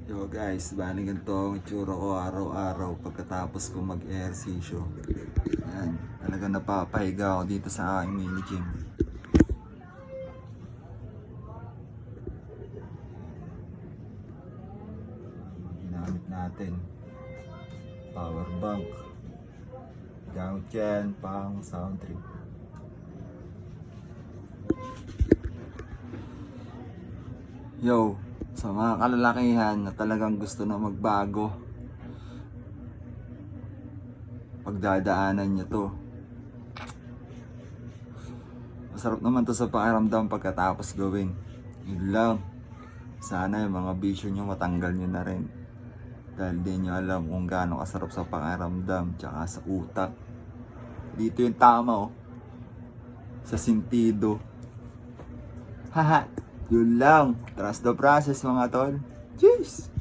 Yo guys, bali ganito ang itsura ko araw-araw pagkatapos ko mag-ehersisyo. Ayan, talagang napapahiga ako dito sa aking mini gym. Ginamit natin power bank. Gamit yan pang sound trip. Yo, sa mga kalalakihan na talagang gusto na magbago, pagdadaanan nyo to. Masarap naman to sa pakiramdam pagkatapos gawin. Yun lang. Sana yung mga bisyo nyo matanggal nyo na rin. Dahil di nyo alam kung gaano kasarap sa pakiramdam tsaka sa utak. Dito yung tama oh. Sa sentido. Haha. Yun lang. Trust the process mga tol. Cheers!